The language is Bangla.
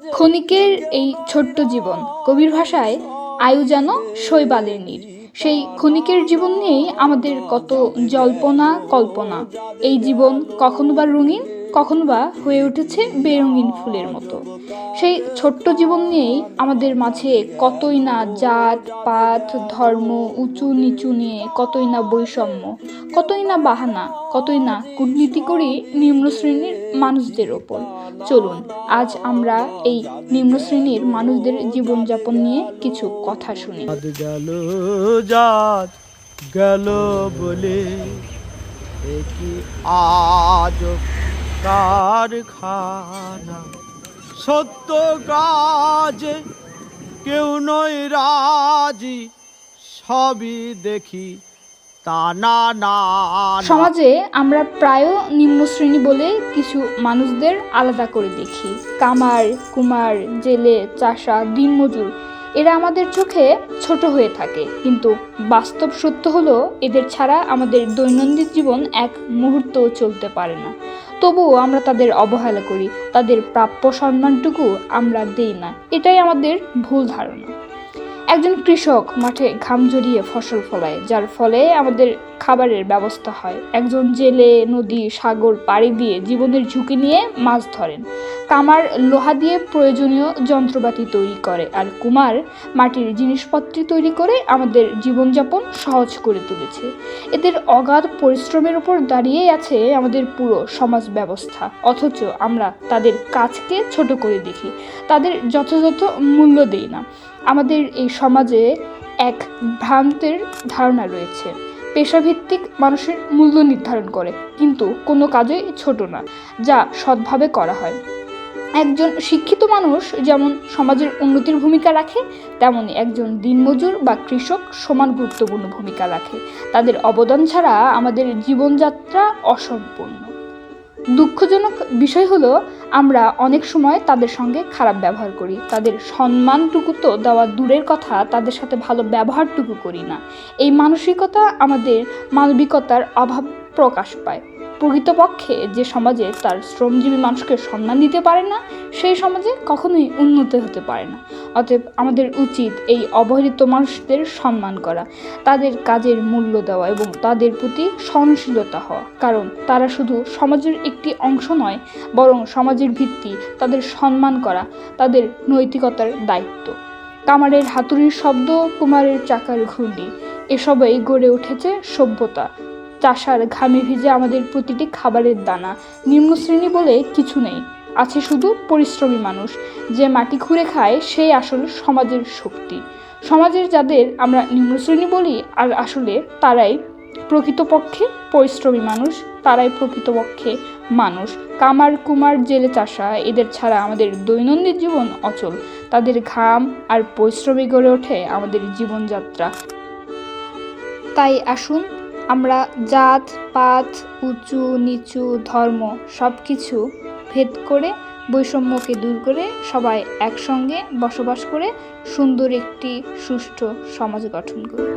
ক্ষণিকের এই ছোট্ট জীবন, কবির ভাষায় আয়ু যেন শৈবালের নীড়। সেই ক্ষণিকের জীবন নিয়েই আমাদের কত জল্পনা কল্পনা। এই জীবন কখনো বা রঙিন, কখনো বা হয়ে উঠেছে বেরঙিন ফুলের মতো। সেই ছোট্ট জীবন নিয়েই আমাদের মাঝে কতই না জাত পাত ধর্ম উঁচু নিচু নিয়ে কতই না বৈষম্য, কতই না বাহানা, কতই না কূটনীতি করি নিম্ন শ্রেণীর মানুষদের ওপর। চলুন আজ আমরা এই নিম্ন শ্রেণীর মানুষদের জীবনযাপন নিয়ে কিছু কথা শুনি। গেল জাত গেল বলে কি আজ কারখানা, সত্য কাজে কেউ নয় রাজি, সবই দেখি তা না না। সমাজে আমরা প্রায় নিম্ন শ্রেণী বলে কিছু মানুষদের আলাদা করে দেখি। কামার কুমার জেলে চাষা দিনমজুর এরা আমাদের চোখে ছোট হয়ে থাকে, কিন্তু বাস্তব সত্য হলো এদের ছাড়া আমাদের দৈনন্দিন জীবন এক মুহূর্তও চলতে পারে না। তবুও আমরা তাদের অবহেলা করি, তাদের প্রাপ্য সম্মানটুকু আমরা দেই না। এটাই আমাদের ভুল ধারণা। একজন কৃষক মাঠে ঘাম ঝরিয়ে ফসল ফলায়, যার ফলে আমাদের খাবারের ব্যবস্থা হয়। একজন জেলে নদী সাগর পাড়ি দিয়ে জীবনের ঝুঁকি নিয়ে মাছ ধরেন। কামার লোহা দিয়ে প্রয়োজনীয় যন্ত্রপাতি তৈরি করে, আর কুমার মাটির জিনিসপত্র তৈরি করে আমাদের জীবনযাপন সহজ করে তুলেছে। এদের অগাধ পরিশ্রমের উপর দাঁড়িয়েই আছে আমাদের পুরো সমাজ ব্যবস্থা, অথচ আমরা তাদের কাজকে ছোট করে দেখি, তাদের যথাযথ মূল্য দেই না। আমাদের এই সমাজে এক ভ্রান্তের ধারণা রয়েছে, পেশাভিত্তিক মানুষের মূল্য নির্ধারণ করে, কিন্তু কোনো কাজই ছোট না যা সৎভাবে করা হয়। একজন শিক্ষিত মানুষ যেমন সমাজের উন্নতির ভূমিকা রাখে, তেমনি একজন দিনমজুর বা কৃষক সমান গুরুত্বপূর্ণ ভূমিকা রাখে। তাদের অবদান ছাড়া আমাদের জীবনযাত্রা অসম্পূর্ণ। দুঃখজনক বিষয় হলো আমরা অনেক সময় তাদের সঙ্গে খারাপ ব্যবহার করি। তাদের সম্মানটুকু তো দেওয়া দূরের কথা, তাদের সাথে ভালো ব্যবহারটুকু করি না। এই মানসিকতা আমাদের মানবিকতার অভাব প্রকাশ পায়। প্রকৃতপক্ষে যে সমাজে তার শ্রমজীবী মানুষকে সম্মান দিতে পারে না, সেই সমাজে কখনোই উন্নতি হতে পারে না। অতএব আমাদের উচিত এই অবহেলিত মানুষদের সম্মান করা, তাদের কাজের মূল্য দেওয়া এবং তাদের প্রতি সহনশীলতা হওয়া, কারণ তারা শুধু সমাজের একটি অংশ নয়, বরং সমাজের ভিত্তি। তাদের সম্মান করা তাদের নৈতিকতার দায়িত্ব। কামারের হাতুড়ির শব্দ, কুমারের চাকার ঘূর্ণি, এসবই গড়ে উঠেছে সভ্যতা। চাষার ঘামে ভিজে আমাদের প্রতিটি খাবারের দানা। নিম্ন শ্রেণী বলে কিছু নেই, আছে শুধু পরিশ্রমী মানুষ। যে মাটি খুঁড়ে খায় সেই আসলে সমাজের শক্তি। সমাজের যাদের আমরা নিম্ন শ্রেণী বলি, আর আসলে তারাই প্রকৃতপক্ষে পরিশ্রমী মানুষ, তারাই প্রকৃতপক্ষে মানুষ। কামার কুমার জেলে চাষা এদের ছাড়া আমাদের দৈনন্দিন জীবন অচল। তাদের ঘাম আর পরিশ্রমে গড়ে ওঠে আমাদের জীবনযাত্রা। তাই আসুন আমরা জাত পাত উঁচু নিচু ধর্ম সব কিছু ভেদ করে, বৈষম্যকে দূর করে সবাই একসঙ্গে বসবাস করে সুন্দর একটি সুষ্ঠু সমাজ গঠন করি।